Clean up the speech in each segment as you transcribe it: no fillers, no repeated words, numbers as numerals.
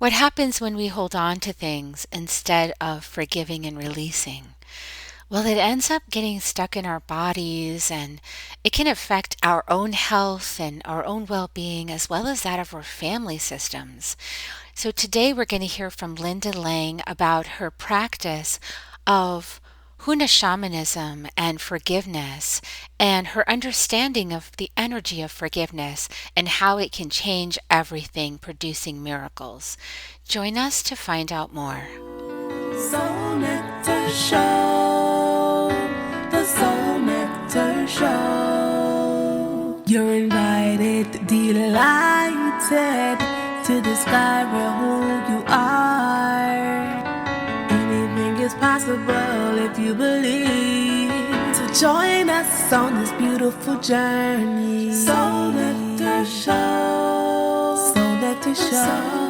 What happens when we hold on to things instead of forgiving and releasing? Well, it ends up getting stuck in our bodies and it can affect our own health and our own well being as well as that of our family systems. So, today we're going to hear from Linda Lang about her practice of Huna shamanism and forgiveness and her understanding of the energy of forgiveness and how it can change everything, producing miracles. Join us to find out more. Soul Nectar Show, the Soul Nectar Show. You're invited, delighted to discover who you are. Anything is possible if you believe. So join us on this beautiful journey. Soul Nectar Show, Soul Nectar Show.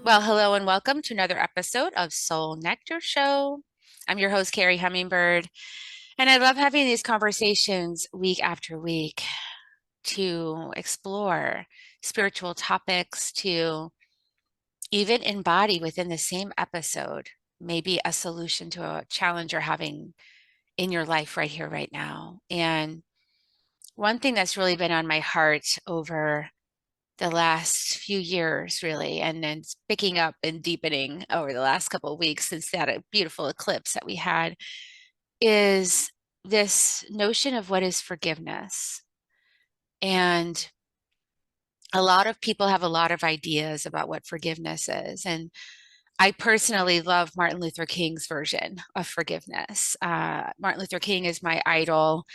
Well, hello and welcome to another episode of Soul Nectar Show. I'm your host, Carrie Hummingbird, and I love having these conversations week after week to explore spiritual topics, to even embody within the same episode, maybe a solution to a challenge you're having in your life right here, right now. And one thing that's really been on my heart over the last few years, really, and then it's picking up and deepening over the last couple of weeks since that beautiful eclipse that we had, is this notion of what is forgiveness. And a lot of people have a lot of ideas about what forgiveness is. And I personally love Martin Luther King's version of forgiveness. Martin Luther King is my idol.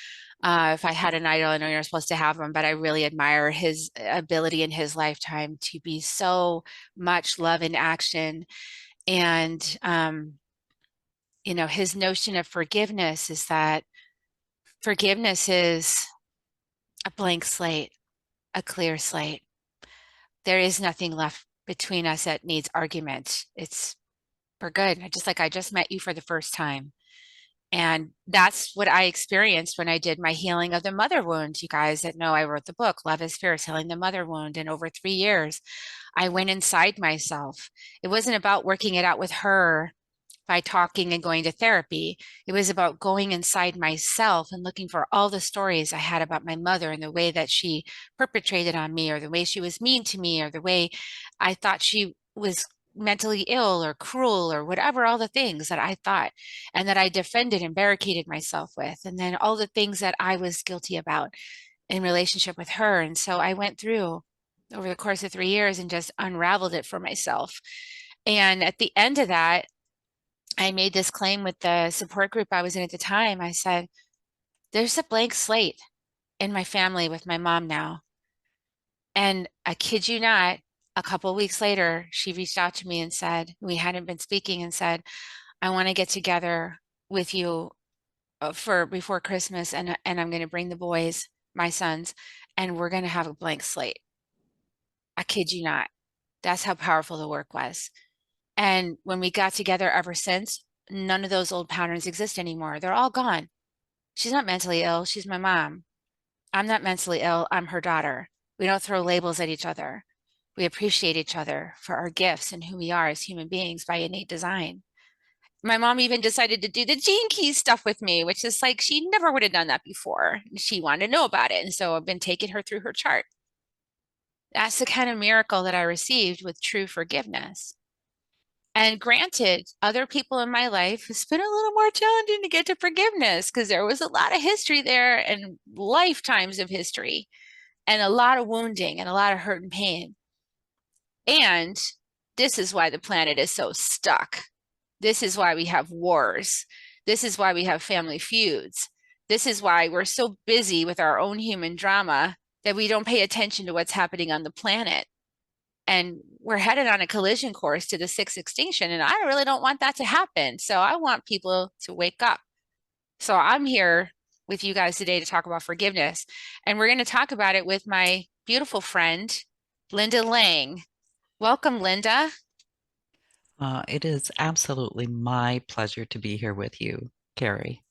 If I had an idol, I know you're supposed to have one, but I really admire his ability in his lifetime to be so much love in action. And, his notion of forgiveness is that forgiveness is a blank slate, a clear slate. There is nothing left between us that needs argument. We're good. I just met you for the first time. And that's what I experienced when I did my healing of the mother wound. You guys that know I wrote the book, Love is Fierce, Healing the Mother Wound. And over 3 years, I went inside myself. It wasn't about working it out with her by talking and going to therapy. It was about going inside myself and looking for all the stories I had about my mother and the way that she perpetrated on me, or the way she was mean to me, or the way I thought she was mentally ill or cruel or whatever, all the things that I thought and that I defended and barricaded myself with, and then all the things that I was guilty about in relationship with her. And so I went through over the course of 3 years and just unraveled it for myself. And at the end of that, I made this claim with the support group I was in at the time. I said, there's a blank slate in my family with my mom now. And I kid you not, a couple of weeks later, she reached out to me and said, we hadn't been speaking, and said, I want to get together with you for before Christmas, and I'm going to bring the boys, my sons, and we're going to have a blank slate. I kid you not. That's how powerful the work was. And when we got together ever since, none of those old patterns exist anymore. They're all gone. She's not mentally ill. She's my mom. I'm not mentally ill. I'm her daughter. We don't throw labels at each other. We appreciate each other for our gifts and who we are as human beings by innate design. My mom even decided to do the gene key stuff with me, which is like she never would have done that before. She wanted to know about it. And so I've been taking her through her chart. That's the kind of miracle that I received with true forgiveness. And granted, other people in my life, it's been a little more challenging to get to forgiveness because there was a lot of history there and lifetimes of history and a lot of wounding and a lot of hurt and pain. And this is why the planet is so stuck. This is why we have wars. This is why we have family feuds. This is why we're so busy with our own human drama that we don't pay attention to what's happening on the planet. And we're headed on a collision course to the sixth extinction. And I really don't want that to happen. So I want people to wake up. So I'm here with you guys today to talk about forgiveness. And we're going to talk about it with my beautiful friend, Linda Lang. Welcome, Linda. It is absolutely my pleasure to be here with you, Carrie.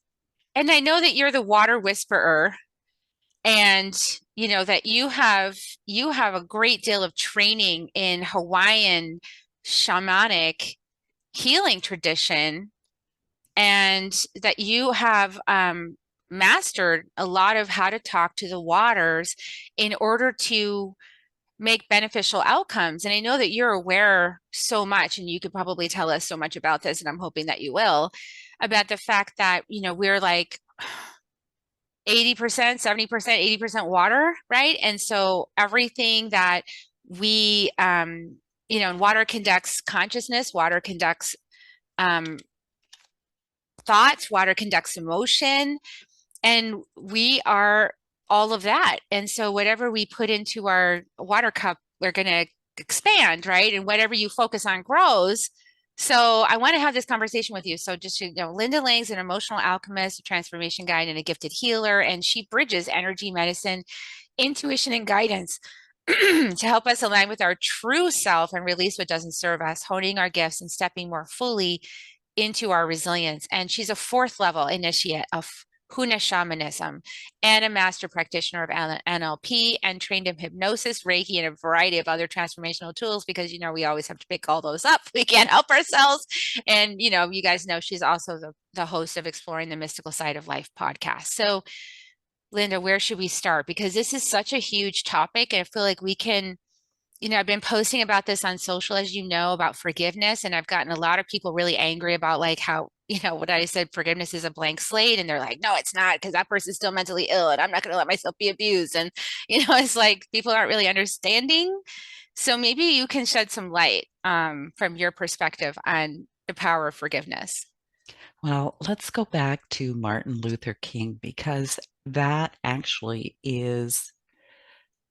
And I know that you're the water whisperer. And that you have a great deal of training in Hawaiian shamanic healing tradition, and that you have mastered a lot of how to talk to the waters in order to make beneficial outcomes. And I know that you're aware so much, and you could probably tell us so much about this, and I'm hoping that you will, about the fact that, we're like 80%, 70%, 80% water, right? And so everything that we, and water conducts consciousness, water conducts um, thoughts, water conducts emotion, and we are all of that. And so whatever we put into our water cup, we're going to expand, right? And whatever you focus on grows. So I want to have this conversation with you. So just, Linda Lang's an emotional alchemist, a transformation guide, and a gifted healer. And she bridges energy, medicine, intuition, and guidance to help us align with our true self and release what doesn't serve us, honing our gifts and stepping more fully into our resilience. And she's a fourth level initiate of Huna shamanism and a master practitioner of NLP, and trained in hypnosis, Reiki, and a variety of other transformational tools, because we always have to pick all those up. We can't help ourselves. And you guys know she's also the host of Exploring the Mystical Side of Life podcast. So Linda, where should we start? Because this is such a huge topic, and I feel like we can, I've been posting about this on social, as you know, about forgiveness, and I've gotten a lot of people really angry about like how, what I said, forgiveness is a blank slate, and they're like, no, it's not, because that person's still mentally ill, and I'm not going to let myself be abused. And, it's like people aren't really understanding. So maybe you can shed some light from your perspective on the power of forgiveness. Well, let's go back to Martin Luther King because that actually is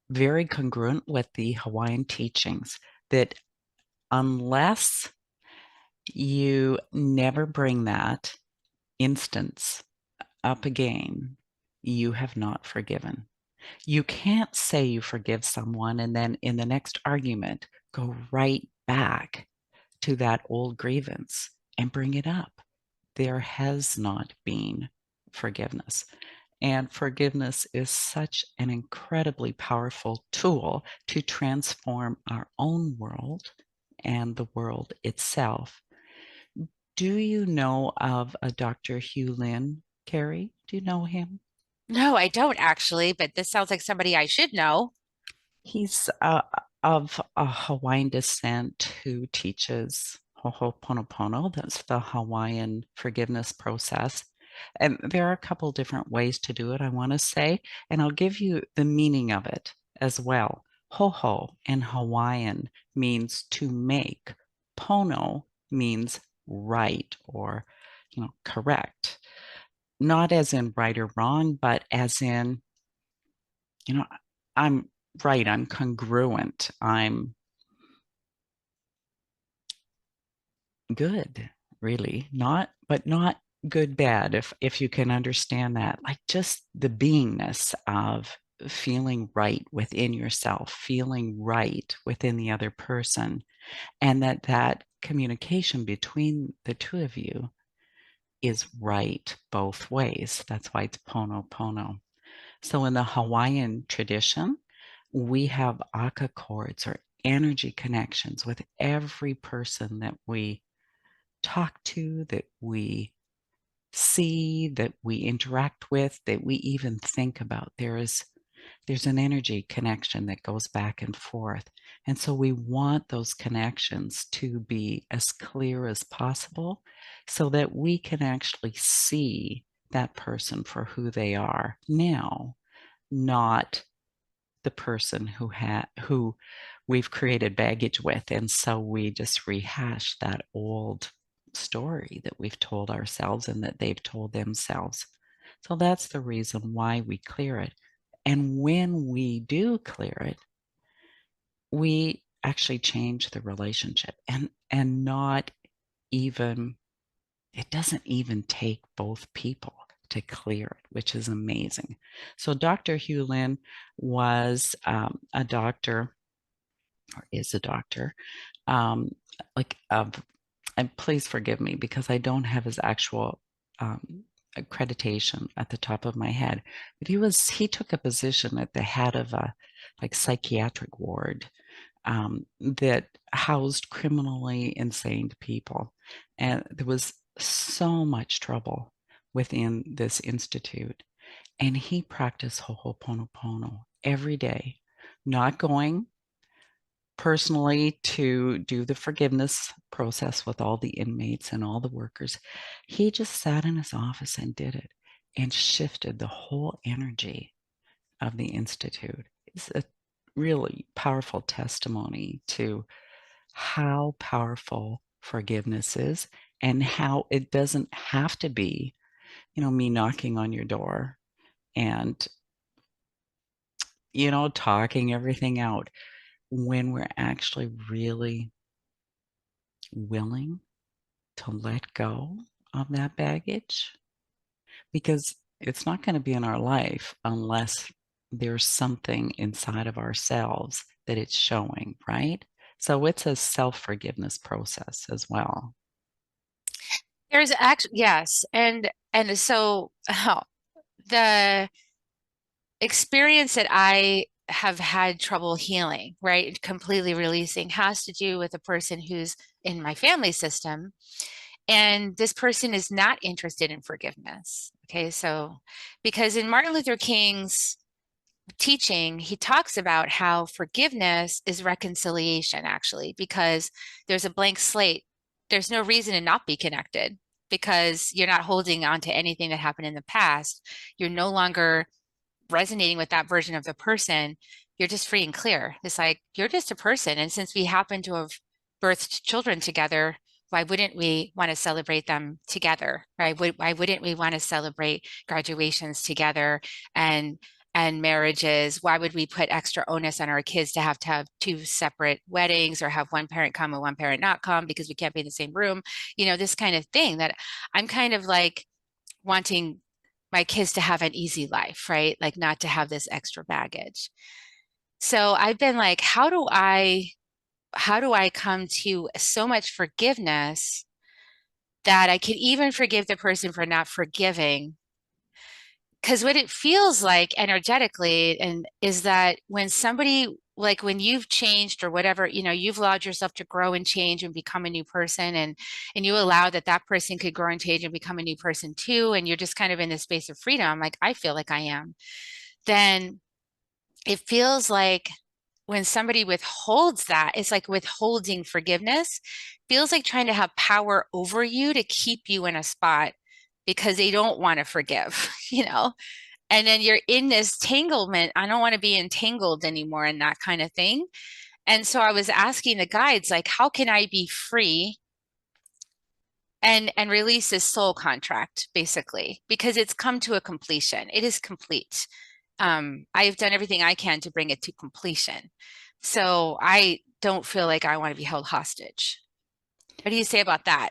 very congruent with the Hawaiian teachings that unless you never bring that instance up again, you have not forgiven. You can't say you forgive someone and then in the next argument go right back to that old grievance and bring it up. There has not been forgiveness. And forgiveness is such an incredibly powerful tool to transform our own world and the world itself. Do you know of a Dr. Hugh Lin, Carrie? Do you know him? No, I don't actually, but this sounds like somebody I should know. He's of a Hawaiian descent who teaches Ho'oponopono. That's the Hawaiian forgiveness process. And there are a couple different ways to do it, I want to say, and I'll give you the meaning of it as well. Hoho in Hawaiian means to make. Pono means right or, correct. Not as in right or wrong, but as in, you know, I'm right, I'm congruent, I'm good, really. Not good bad, if you can understand that. Like just the beingness of feeling right within yourself, feeling right within the other person, and that communication between the two of you is right both ways. That's why it's pono pono. So in the Hawaiian tradition, we have aka cords or energy connections with every person that we talk to, that we see, that we interact with, that we even think about. There's an energy connection that goes back and forth. And so we want those connections to be as clear as possible so that we can actually see that person for who they are now, not the person who we've created baggage with. And so we just rehash that old story that we've told ourselves and that they've told themselves. So that's the reason why we clear it. And when we do clear it, we actually change the relationship and not even, it doesn't even take both people to clear it, which is amazing. So Dr. Hugh Lin was a doctor, or is a doctor, like of, and please forgive me because I don't have his actual accreditation at the top of my head, but he took a position at the head of a like psychiatric ward that housed criminally insane people. And there was so much trouble within this institute. And he practiced Ho'oponopono every day, not going personally to do the forgiveness process with all the inmates and all the workers. He just sat in his office and did it and shifted the whole energy of the Institute. It's a really powerful testimony to how powerful forgiveness is and how it doesn't have to be, me knocking on your door and, talking everything out when we're actually really willing to let go of that baggage, because it's not going to be in our life unless there's something inside of ourselves that it's showing, right? So it's a self-forgiveness process as well. There's actually, yes. And so the experience that I have had trouble healing, right? Completely releasing has to do with a person who's in my family system. And this person is not interested in forgiveness. Okay. So, because in Martin Luther King's teaching, he talks about how forgiveness is reconciliation, actually, because there's a blank slate. There's no reason to not be connected because you're not holding on to anything that happened in the past. You're no longer resonating with that version of the person. You're just free and clear. It's like you're just a person. And since we happen to have birthed children together, why wouldn't we want to celebrate them together, right? Why wouldn't we want to celebrate graduations together and marriages? Why would we put extra onus on our kids to have two separate weddings or have one parent come and one parent not come because we can't be in the same room? This kind of thing that I'm kind of like wanting my kids to have an easy life, right? Like not to have this extra baggage. So I've been like, how do I come to so much forgiveness that I could even forgive the person for not forgiving? Because what it feels like energetically and is that when somebody, like when you've changed or whatever, you've allowed yourself to grow and change and become a new person, and you allow that person could grow and change and become a new person too, and you're just kind of in this space of freedom, like I feel like I am, then it feels like when somebody withholds that, it's like withholding forgiveness, feels like trying to have power over you to keep you in a spot because they don't want to forgive, and then you're in this tanglement. I don't want to be entangled anymore in that kind of thing. And so I was asking the guides, like, how can I be free and release this soul contract, basically, because it's come to a completion. It is complete. I've done everything I can to bring it to completion. So I don't feel like I want to be held hostage. What do you say about that?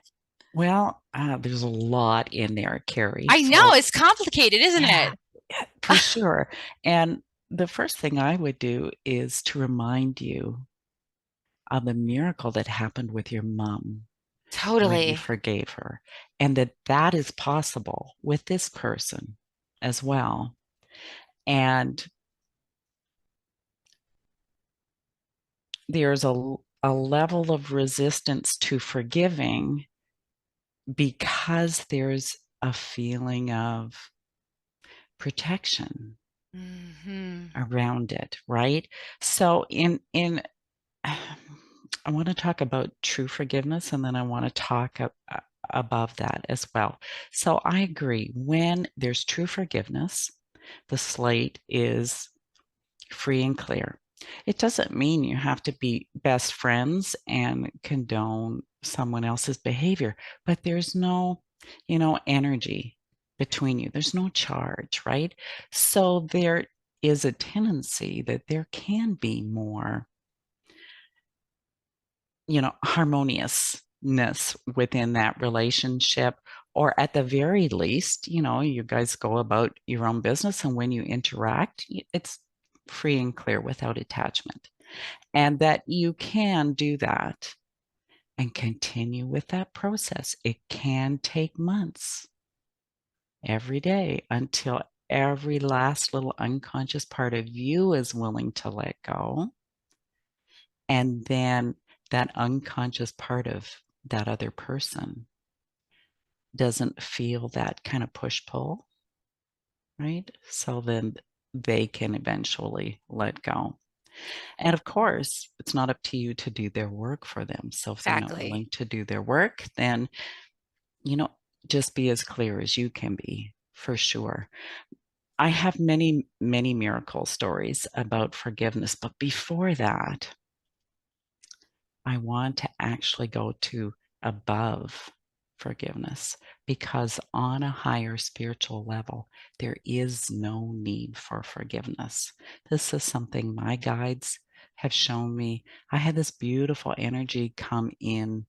Well, there's a lot in there, Carrie. I know So, it's complicated, isn't yeah, it? for sure. And the first thing I would do is to remind you of the miracle that happened with your mom when you Totally. forgave her, and that is possible with this person as well. And there's a level of resistance to forgiving because there's a feeling of protection Hmm. around it, right? So I want to talk about true forgiveness, and then I want to talk above that as well. So I agree. When there's true forgiveness, the slate is free and clear. It doesn't mean you have to be best friends and condone someone else's behavior, but there's no, energy between you. There's no charge, right? So there is a tendency that there can be more, harmoniousness within that relationship, or at the very least, you guys go about your own business, and when you interact, it's free and clear without attachment, and that you can do that and continue with that process. It can take months, every day until every last little unconscious part of you is willing to let go. And then that unconscious part of that other person doesn't feel that kind of push pull, right? So then they can eventually let go. And of course, it's not up to you to do their work for them. So if they're not Exactly. willing to do their work, then, you know, just be as clear as you can be for sure. I have many, many miracle stories about forgiveness. But before that, I want to actually go to above forgiveness, because on a higher spiritual level, there is no need for forgiveness. This is something my guides have shown me. I had this beautiful energy come in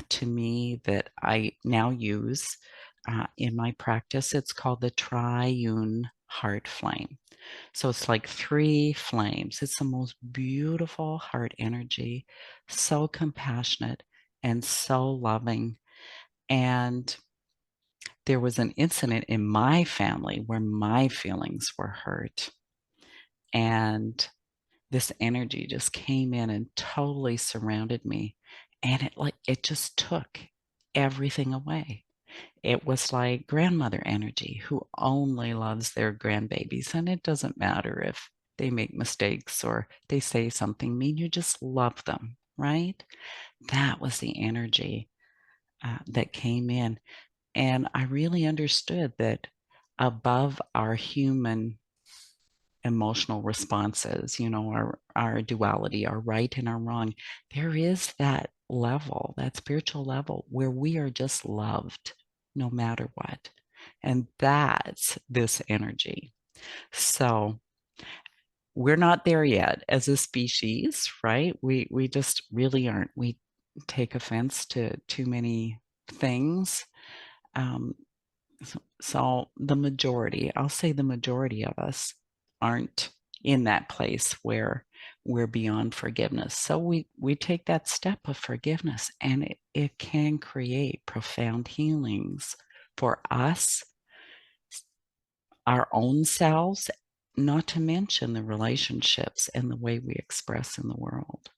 to me that I now use in my practice. It's called the triune heart flame. So it's like three flames. It's the most beautiful heart energy, so compassionate and so loving. And there was an incident in my family where my feelings were hurt. And this energy just came in and totally surrounded me. And it just took everything away. It was like grandmother energy who only loves their grandbabies. And it doesn't matter if they make mistakes or they say something mean, you just love them, right? That was the energy that came in. And I really understood that above our human emotional responses, our duality, our right and our wrong, there is that level, that spiritual level where we are just loved no matter what. And that's this energy. So we're not there yet as a species, right? We just really aren't. We take offense to too many things. Um, so the majority, I'll say the majority of us aren't in that place where we're beyond forgiveness. So we take that step of forgiveness, and it can create profound healings for us, our own selves, not to mention the relationships and the way we express in the world.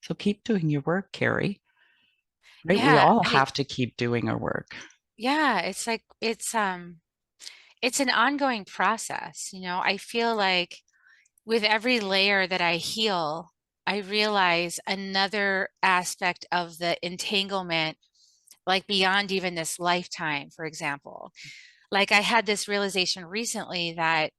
So keep doing your work, Carrie. Right? We Yeah, all I have to keep doing our work. yeah, it's like it's an ongoing process, I feel like with every layer that I heal, I realize another aspect of the entanglement, like beyond even this lifetime, for example. Like I had this realization recently that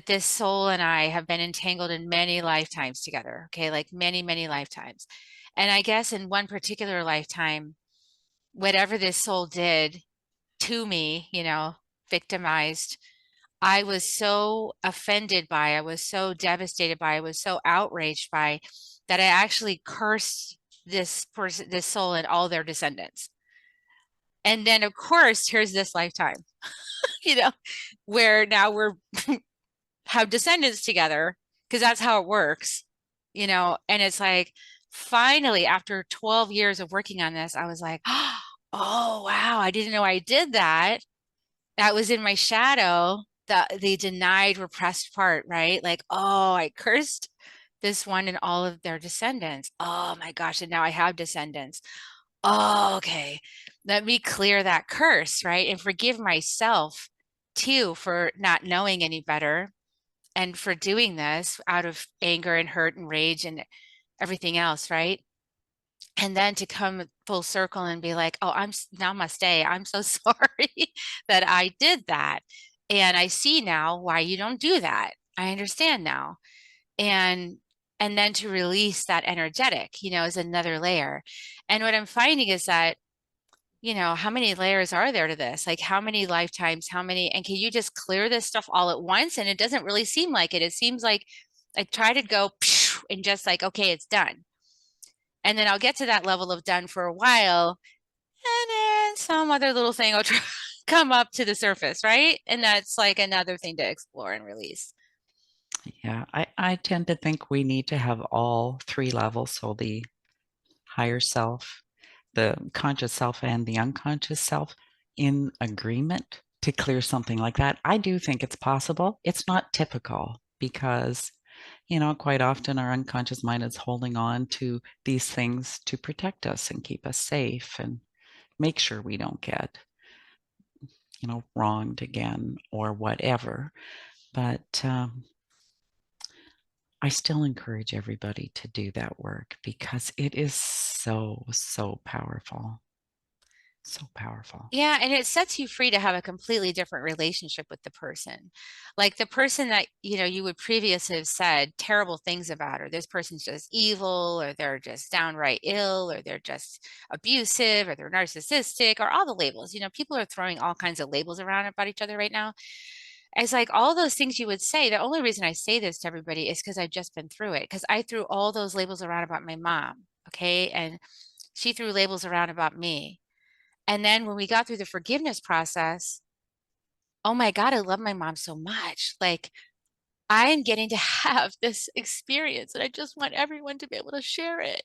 this soul and I have been entangled in many lifetimes together, okay? Like many, many lifetimes. And I guess in one particular lifetime, whatever this soul did to me, victimized, I was so offended by, I was so devastated by, I was so outraged by that I actually cursed this person, this soul and all their descendants. And then of course, here's this lifetime, you know, where now we're have descendants together because that's how it works, and it's like finally after 12 years of working on this, I was like, oh wow, I didn't know I did that. That was in my shadow, the denied, repressed part, right? Like, oh, I cursed this one and all of their descendants. Oh my gosh, and now I have descendants. Oh, okay. Let me clear that curse, right? And forgive myself too for not knowing any better and for doing this out of anger and hurt and rage and everything else, right? And then to come full circle and be like, oh, namaste. I'm so sorry that I did that. And I see now why you don't do that. I understand now. And and then to release that energetic, is another layer. And what I'm finding is that, how many layers are there to this? Like how many lifetimes, and can you just clear this stuff all at once? And it doesn't really seem like it. It seems like I try to go and just like, okay, it's done. And then I'll get to that level of done for a while, and then some other little thing will come up to the surface, right? And that's like another thing to explore and release. Yeah, I tend to think we need to have all three levels. So the higher self, the conscious self, and the unconscious self in agreement to clear something like that. I do think it's possible. It's not typical because, quite often our unconscious mind is holding on to these things to protect us and keep us safe and make sure we don't get, wronged again or whatever. But I still encourage everybody to do that work because it is so, so powerful. So powerful. Yeah, and it sets you free to have a completely different relationship with the person. Like the person that, you would previously have said terrible things about, or this person's just evil, or they're just downright ill, or they're just abusive, or they're narcissistic, or all the labels. People are throwing all kinds of labels around about each other right now. It's like all those things you would say. The only reason I say this to everybody is because I've just been through it, because I threw all those labels around about my mom, okay? And she threw labels around about me. And then when we got through the forgiveness process, oh my God, I love my mom so much. Like, I am getting to have this experience, and I just want everyone to be able to share it,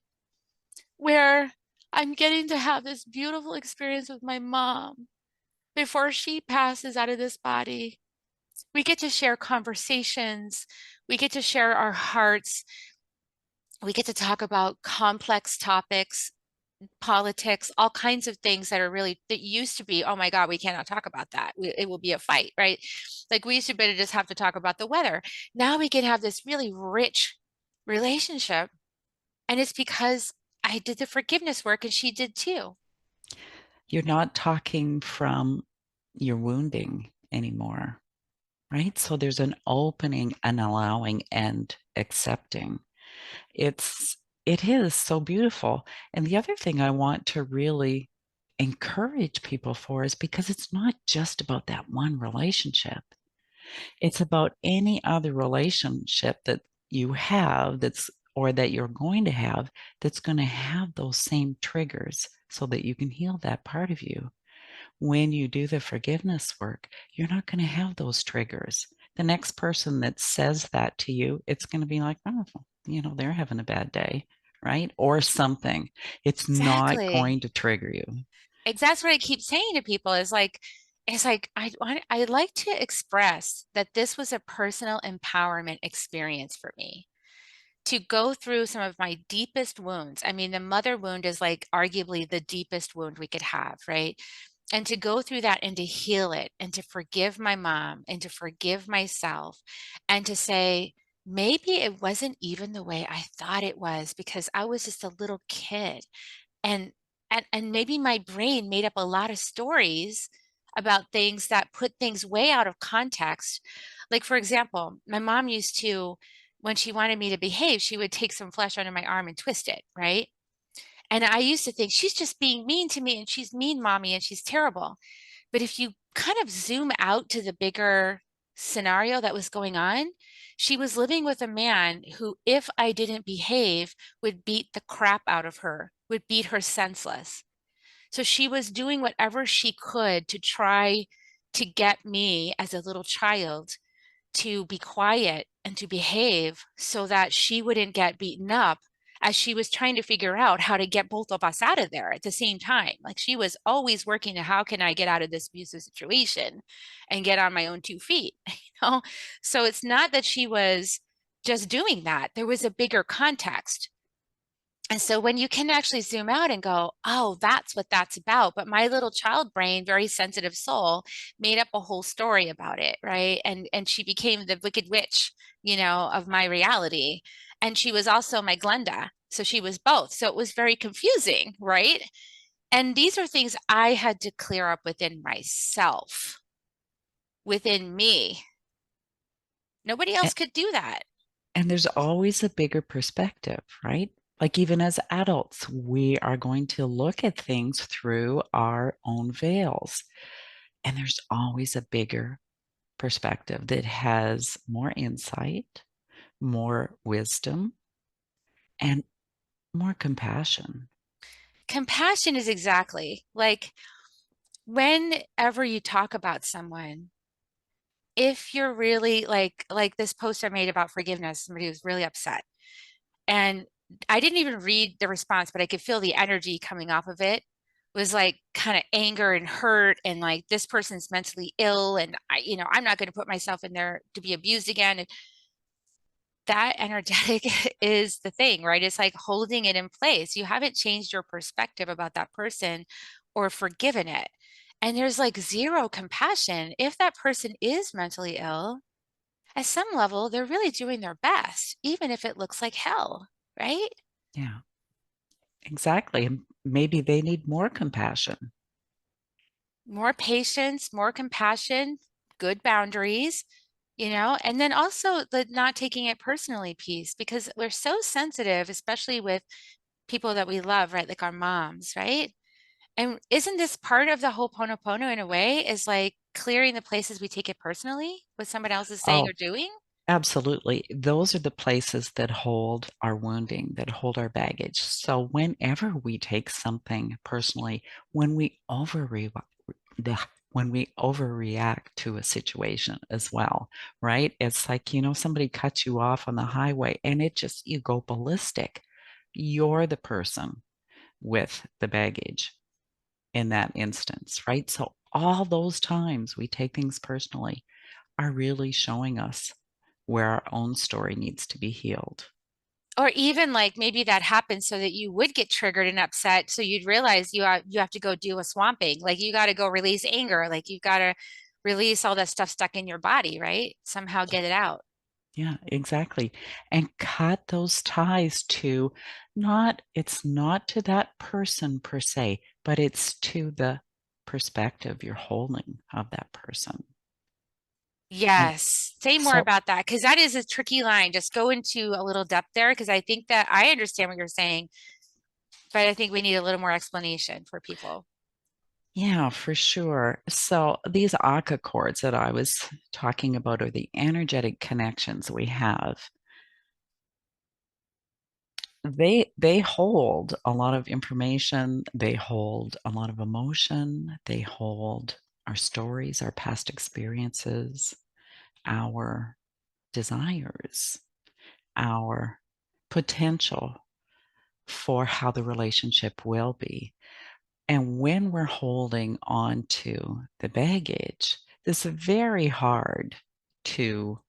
where I'm getting to have this beautiful experience with my mom before she passes out of this body. We get to share conversations, we get to share our hearts, we get to talk about complex topics, politics, all kinds of things that are really, that used to be, oh my God, we cannot talk about that. It will be a fight, right? Like we used to be able to just have to talk about the weather. Now we can have this really rich relationship. And it's because I did the forgiveness work and she did too. You're not talking from your wounding anymore, right? So there's an opening and allowing and accepting. It is so beautiful. And the other thing I want to really encourage people for is because it's not just about that one relationship. It's about any other relationship that you have that's or that you're going to have that's going to have those same triggers so that you can heal that part of you. When you do the forgiveness work, you're not going to have those triggers. The next person that says that to you, it's going to be like, oh, they're having a bad day, right? Or something. It's not Exactly. going to trigger you. That's what I keep saying to people is like, I like to express that this was a personal empowerment experience for me to go through some of my deepest wounds. I mean, the mother wound is like arguably the deepest wound we could have, right? And to go through that and to heal it and to forgive my mom and to forgive myself and to say, maybe it wasn't even the way I thought it was because I was just a little kid. And and maybe my brain made up a lot of stories about things that put things way out of context. Like for example, my mom used to, when she wanted me to behave, she would take some flesh under my arm and twist it, right? And I used to think she's just being mean to me and she's mean mommy and she's terrible. But if you kind of zoom out to the bigger scenario that was going on, she was living with a man who, if I didn't behave, would beat the crap out of her, would beat her senseless. So she was doing whatever she could to try to get me as a little child to be quiet and to behave so that she wouldn't get beaten up as she was trying to figure out how to get both of us out of there at the same time. Like she was always working to how can I get out of this abusive situation and get on my own 2 feet, you know? So it's not that she was just doing that. There was a bigger context. And so when you can actually zoom out and go, oh, that's what that's about. But my little child brain, very sensitive soul, made up a whole story about it, right? And she became the wicked witch, of my reality. And she was also my Glenda. So she was both. So it was very confusing, right? And these are things I had to clear up within myself, within me. Nobody A- else could do that. And there's always a bigger perspective, right? Like even as adults, we are going to look at things through our own veils. And there's always a bigger perspective that has more insight, more wisdom, and more compassion. Compassion is exactly like whenever you talk about someone, if you're really like this post I made about forgiveness, somebody was really upset. And I didn't even read the response, but I could feel the energy coming off of it. was like kind of anger and hurt and like this person's mentally ill and I'm not going to put myself in there to be abused again. And that energetic is the thing, right? It's like holding it in place. You haven't changed your perspective about that person or forgiven it. And there's like zero compassion. If that person is mentally ill, at some level, they're really doing their best, even if it looks like hell, right? Yeah, exactly. And maybe they need more compassion. More patience, more compassion, good boundaries, and then also the not taking it personally piece, because we're so sensitive, especially with people that we love, right? Like our moms, right? And isn't this part of the Ho'oponopono in a way is like clearing the places we take it personally, what someone else is saying Oh, or doing? absolutely. Those are the places that hold our wounding, that hold our baggage. So whenever we take something personally, when we the when we overreact to a situation as well, right? It's like, somebody cuts you off on the highway and you go ballistic. You're the person with the baggage in that instance, right? So all those times we take things personally are really showing us where our own story needs to be healed. Or even like maybe that happens so that you would get triggered and upset. So you'd realize you have to go do a swamping. Like you got to go release anger. Like you've got to release all that stuff stuck in your body, right? Somehow get it out. Yeah, exactly. And cut those ties to it's not to that person per se, but it's to the perspective you're holding of that person. And Yes. Say more so, about that because that is a tricky line. Just go into a little depth there because I think that I understand what you're saying, but I think we need a little more explanation for people. yeah, for sure. So these Aka chords that I was talking about are the energetic connections we have. They hold a lot of information, they hold a lot of emotion, they hold our stories, our past experiences, our desires, our potential for how the relationship will be. And when we're holding on to the baggage, it's very hard to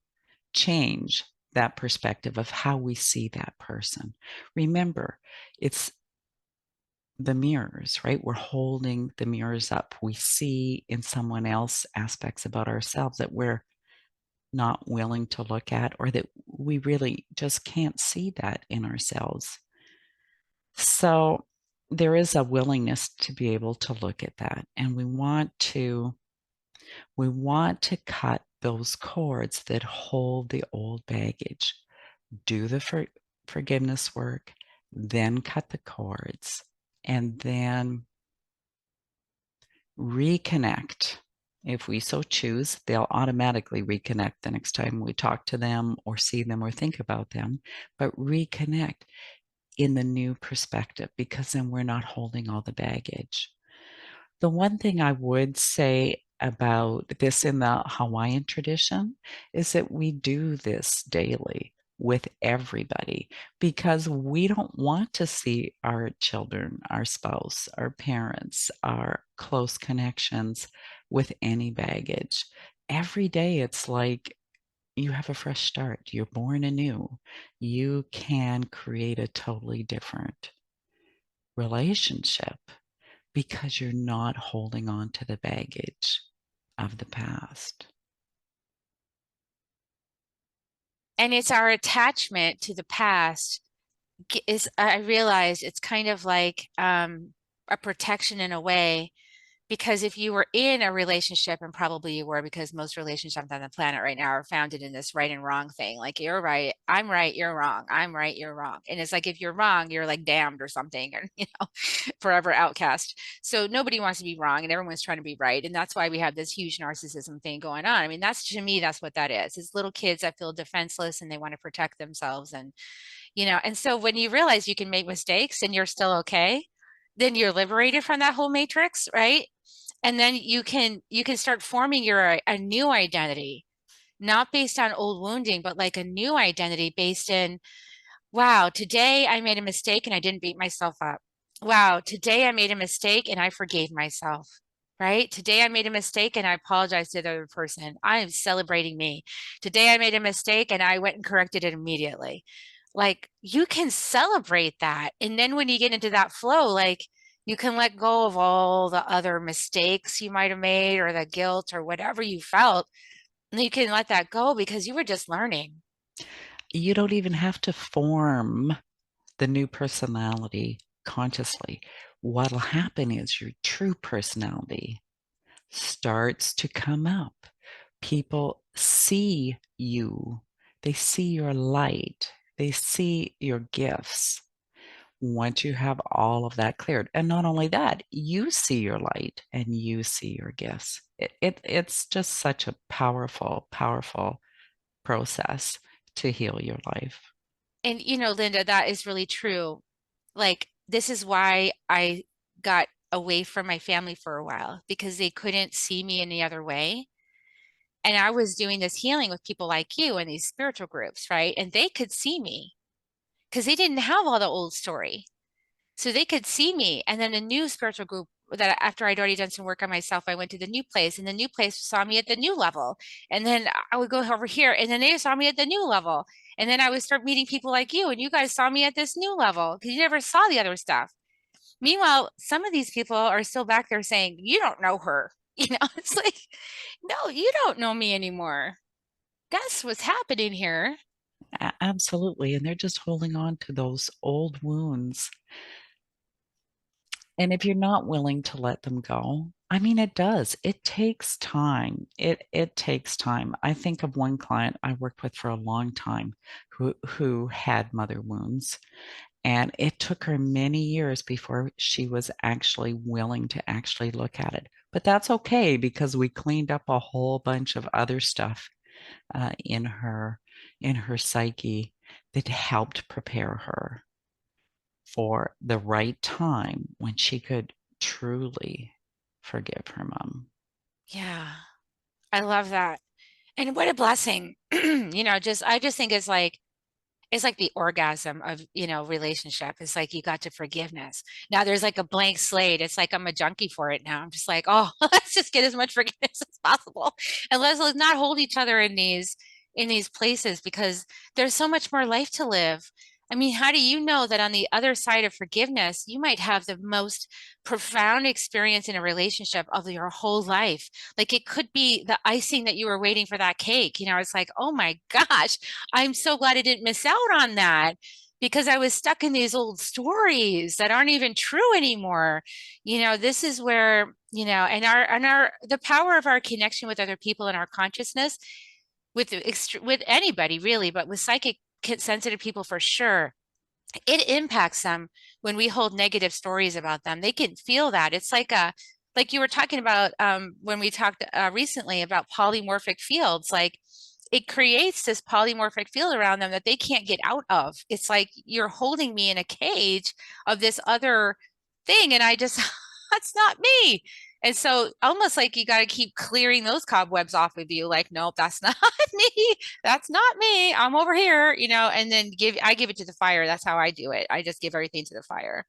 change that perspective of how we see that person. Remember, it's the mirrors, right? We're holding the mirrors up. We see in someone else aspects about ourselves that we're not willing to look at, or that we really just can't see that in ourselves. So there is a willingness to be able to look at that. And we want to cut those cords that hold the old baggage. Do the forgiveness work, then cut the cords, and then reconnect. If we so choose, they'll automatically reconnect the next time we talk to them or see them or think about them, but reconnect in the new perspective because then we're not holding all the baggage. The one thing I would say about this in the Hawaiian tradition is that we do this daily with everybody because we don't want to see our children, our spouse, our parents, our close connections with any baggage. Every day it's like you have a fresh start. You're born anew. You can create a totally different relationship because you're not holding on to the baggage of the past. And it's our attachment to the past is I realize it's kind of like a protection in a way because if you were in a relationship, and probably you were, because most relationships on the planet right now are founded in this right and wrong thing. Like you're right, you're wrong. I'm right, you're wrong. And it's like if you're wrong, you're like damned or something, or forever outcast. So nobody wants to be wrong, and everyone's trying to be right. And that's why we have this huge narcissism thing going on. I mean, that's to me, that's what that is. It's little kids that feel defenseless and they want to protect themselves. And so when you realize you can make mistakes and you're still okay, then you're liberated from that whole matrix, right? And then you can start forming a new identity, not based on old wounding, but like a new identity based in, wow, today I made a mistake and I didn't beat myself up. wow, today I made a mistake and I forgave myself, right? Today I made a mistake and I apologized to the other person. I am celebrating me. Today I made a mistake and I went and corrected it immediately. Like you can celebrate that. And then when you get into that flow, like you can let go of all the other mistakes you might have made or the guilt or whatever you felt. And you can let that go because you were just learning. You don't even have to form the new personality consciously. What'll happen is your true personality starts to come up. People see you, they see your light, they see your gifts. Once you have all of that cleared, and not only that, you see your light and you see your gifts. It's just such a powerful, powerful process to heal your life. And Linda, that is really true. Like, this is why I got away from my family for a while because they couldn't see me any other way. And I was doing this healing with people like you in these spiritual groups, right? And they could see me because they didn't have all the old story. So they could see me. And then a new spiritual group that after I'd already done some work on myself, I went to the new place and the new place saw me at the new level. And then I would go over here and then they saw me at the new level. And then I would start meeting people like you and you guys saw me at this new level because you never saw the other stuff. Meanwhile, some of these people are still back there saying, you don't know her. It's like, no, you don't know me anymore. That's what's happening here. Absolutely. And they're just holding on to those old wounds. And if you're not willing to let them go, I mean, it does. It takes time. It takes time. I think of one client I worked with for a long time who had mother wounds. And it took her many years before she was actually willing to actually look at it. But that's okay because we cleaned up a whole bunch of other stuff in her psyche that helped prepare her for the right time when she could truly forgive her mom. Yeah, I love that. And what a blessing. I just think it's like the orgasm of, relationship. It's like you got to forgiveness. Now there's like a blank slate. It's like I'm a junkie for it now. I'm just like, oh, let's just get as much forgiveness as possible. And let's not hold each other in these places because there's so much more life to live. I mean, how do you know that on the other side of forgiveness, you might have the most profound experience in a relationship of your whole life? Like it could be the icing that you were waiting for that cake. It's like, oh my gosh, I'm so glad I didn't miss out on that because I was stuck in these old stories that aren't even true anymore. This is where, the power of our connection with other people and our consciousness with anybody really, but with psychic sensitive people for sure, it impacts them when we hold negative stories about them. They can feel that. It's like you were talking about when we talked recently about polymorphic fields. Like it creates this polymorphic field around them that they can't get out of. It's like you're holding me in a cage of this other thing, and I just that's not me. And so almost like you got to keep clearing those cobwebs off of you. Like, nope, that's not me. That's not me. I'm over here, and then I give it to the fire. That's how I do it. I just give everything to the fire.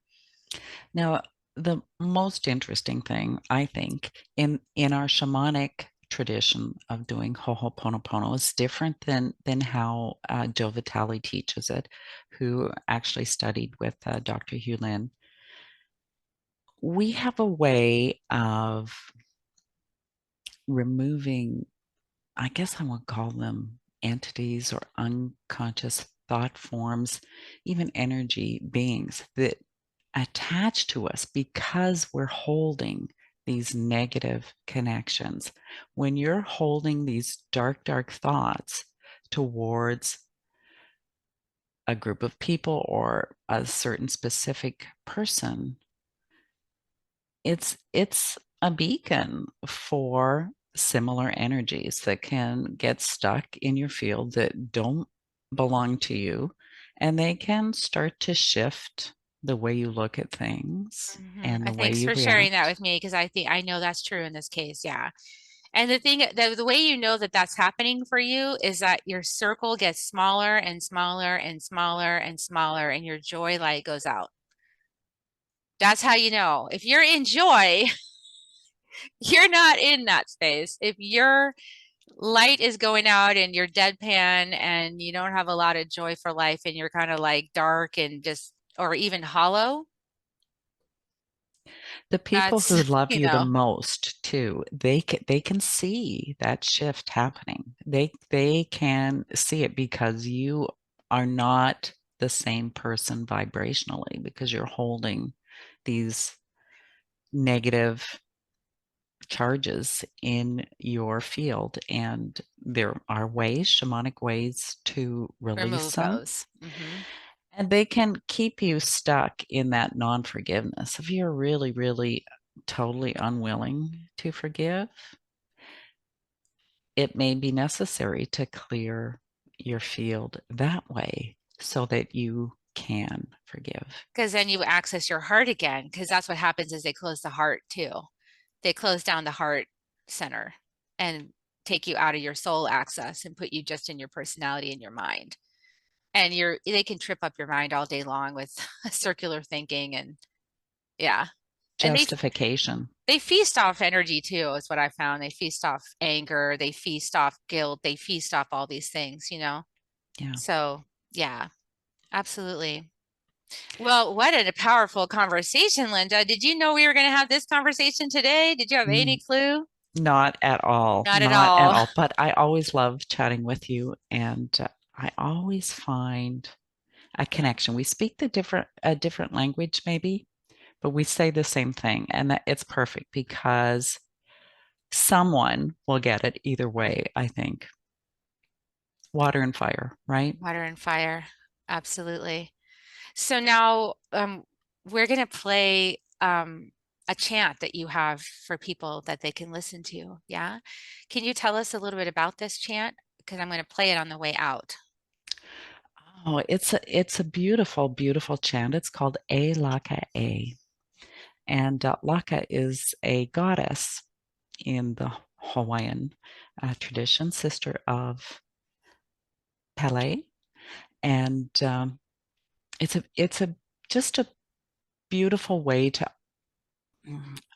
Now, the most interesting thing, I think, in our shamanic tradition of doing Ho'oponopono is different than how Joe Vitale teaches it, who actually studied with Dr. Hulin. We have a way of removing, I guess I would call them entities or unconscious thought forms, even energy beings that attach to us because we're holding these negative connections. When you're holding these dark, dark thoughts towards a group of people or a certain specific person, it's a beacon for similar energies that can get stuck in your field that don't belong to you, and they can start to shift the way you look at things and the way Thanks you for sharing that react. with me because I know that's true in this case. Yeah. And the way you know that that's happening for you is that your circle gets smaller and smaller and smaller and smaller, and your joy light goes out. That's how you know. If you're in joy, you're not in that space. If your light is going out and you're deadpan and you don't have a lot of joy for life and you're kind of like dark and just, or even hollow, The people that's, who love you you the know, most too, they can see that shift happening. They can see it because you are not the same person vibrationally because you're holding these negative charges in your field, and there are ways, shamanic ways, to release remove them, those. Hmm. and they can keep you stuck in that non-forgiveness. If you're really, really totally unwilling to forgive, it may be necessary to clear your field that way so that you can forgive. Because then you access your heart again, because that's what happens is they close the heart too. They close down the heart center and take you out of your soul access and put you just in your personality and your mind. And they can trip up your mind all day long with circular thinking and yeah. And Justification. they feast off energy too, is what I found. They feast off anger, they feast off guilt, they feast off all these things, you know? Yeah. So yeah, absolutely. Well, what a powerful conversation, Linda. Did you know we were going to have this conversation today? Did you have any Mm, clue? Not at all. Not at Not at all. all. But I always love chatting with you, and I always find a connection. We speak a different language, maybe, but we say the same thing, and that it's perfect because someone will get it either way, I think. Water and fire, right? Water and fire. Absolutely. So now we're going to play a chant that you have for people that they can listen to. Yeah. Can you tell us a little bit about this chant? Because I'm going to play it on the way out. Oh, it's a beautiful, beautiful chant. It's called A Laka A. And Laka is a goddess in the Hawaiian tradition, sister of Pele. And it's a just a beautiful way to,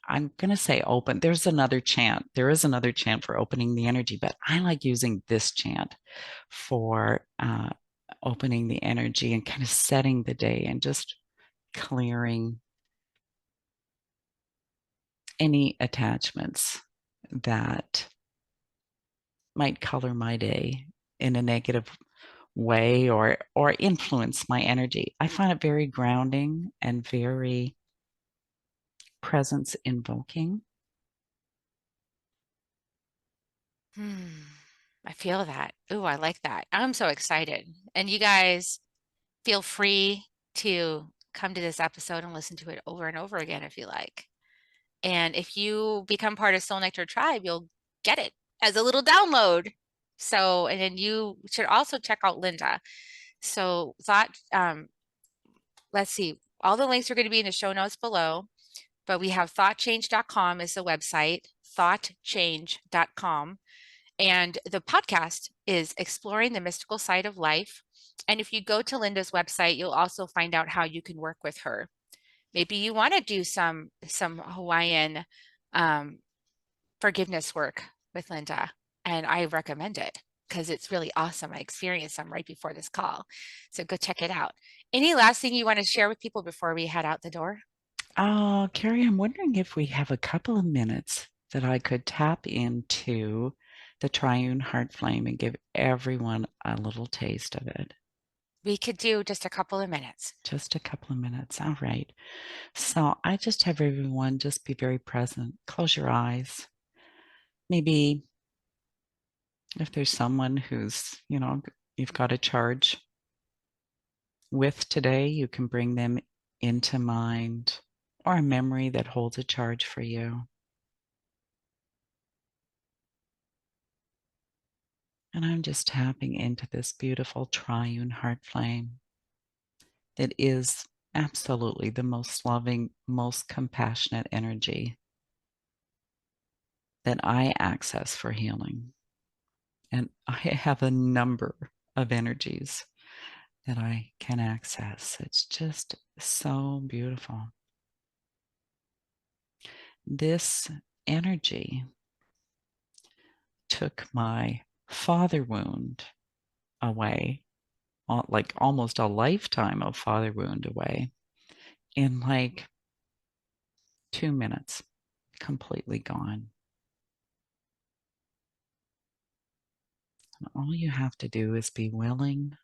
I'm going to say open. There's another chant. There is another chant for opening the energy, but I like using this chant for opening the energy and kind of setting the day and just clearing any attachments that might color my day in a negative way or influence my energy. I find it very grounding and very presence invoking. Hmm. I feel that. Ooh, I like that. I'm so excited. And you guys feel free to come to this episode and listen to it over and over again if you like. And if you become part of Soul Nectar Tribe, you'll get it as a little download. So, and then you should also check out Linda. So, let's see, all the links are going to be in the show notes below, but we have thoughtchange.com is the website, thoughtchange.com. And the podcast is Exploring the Mystical Side of Life. And if you go to Linda's website, you'll also find out how you can work with her. Maybe you want to do some Hawaiian um, forgiveness work with Linda, and I recommend it because it's really awesome. I experienced some right before this call. So go check it out. Any last thing you want to share with people before we head out the door? Oh, Carrie, I'm wondering if we have a couple of minutes that I could tap into the triune heart flame and give everyone a little taste of it. We could do just a couple of minutes. Just a couple of minutes. All right. So I just have everyone just be very present. Close your eyes. Maybe if there's someone who's, you've got a charge with today, you can bring them into mind or a memory that holds a charge for you. And I'm just tapping into this beautiful triune heart flame that is absolutely the most loving, most compassionate energy that I access for healing. And I have a number of energies that I can access. It's just so beautiful. This energy took my father wound away, like almost a lifetime of father wound away, in like 2 minutes, completely gone. And all you have to do is be willing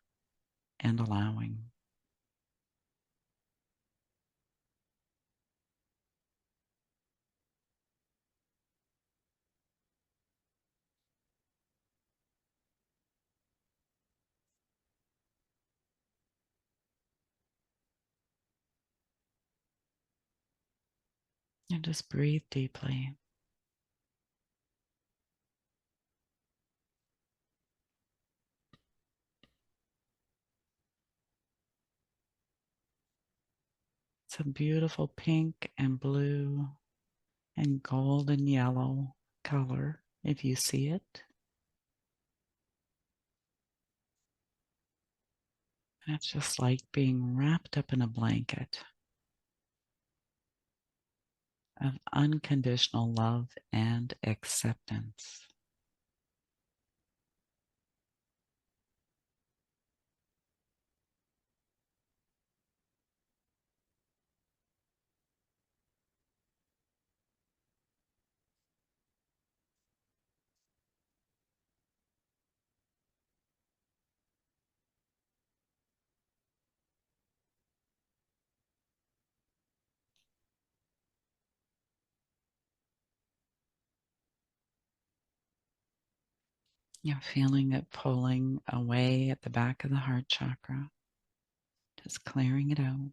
and allowing. And just breathe deeply. It's a beautiful pink and blue and gold and yellow color, if you see it. And it's just like being wrapped up in a blanket of unconditional love and acceptance. You're feeling it pulling away at the back of the heart chakra, just clearing it out.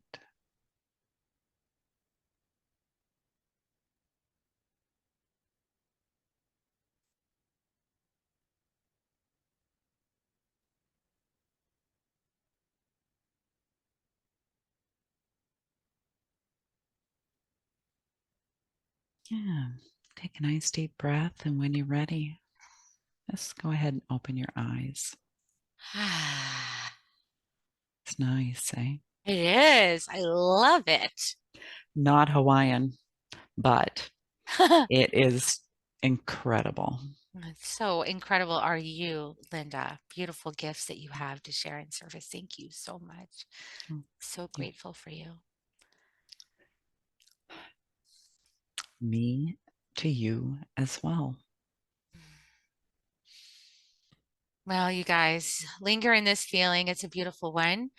Yeah, take a nice deep breath, and when you're ready, just go ahead and open your eyes. It's nice, eh? It is. I love it. Not Hawaiian, but it is incredible. So incredible are you, Linda. Beautiful gifts that you have to share in service. Thank you so much. So grateful for you. Me to you as well. Well, you guys, linger in this feeling. It's a beautiful one.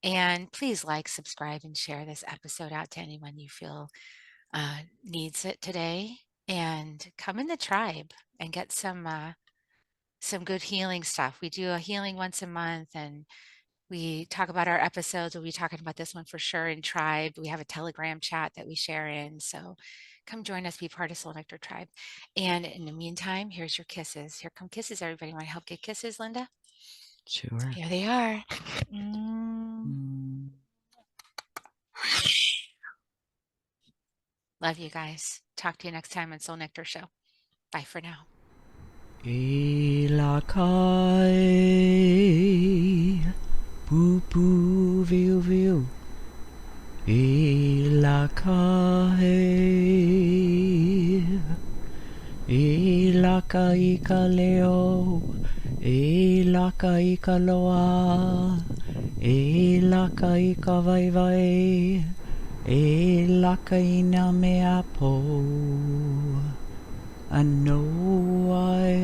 And please like, subscribe, and share this episode out to anyone you feel needs it today. And come in the tribe and get some good healing stuff. We do a healing once a month, and we talk about our episodes. We'll be talking about this one for sure in Tribe. We have a Telegram chat that we share in. So come join us, be part of Soul Nectar Tribe. And in the meantime, here's your kisses. Here come kisses, everybody. Want to help get kisses, Linda? Sure. Here they are. Love you guys. Talk to you next time on Soul Nectar Show. Bye for now. Ilakai, boo boo, viu viu. Ilakai, ilaka ika leo, ilaka ika loa, ilaka ika vai vai, ilaka ina mea po. Anoai,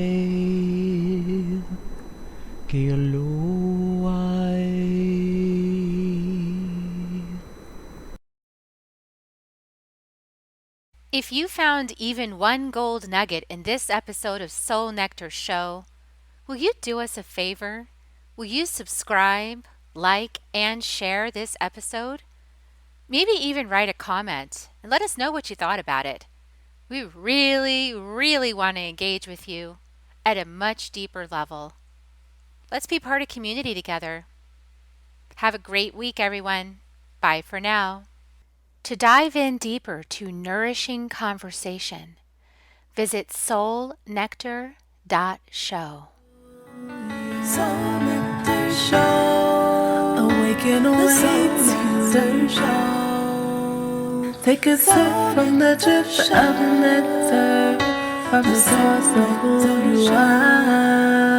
ke aloai. If you found even one gold nugget in this episode of Soul Nectar Show, will you do us a favor? Will you subscribe, like, and share this episode? Maybe even write a comment and let us know what you thought about it. We really, really want to engage with you at a much deeper level. Let's be part of community together. Have a great week, everyone. Bye for now. To dive in deeper to nourishing conversation, visit soulnectar.show. Soul Nectar Show. Awaken away to the show. Take a sip from the drip of the nectar, from the source of who you are.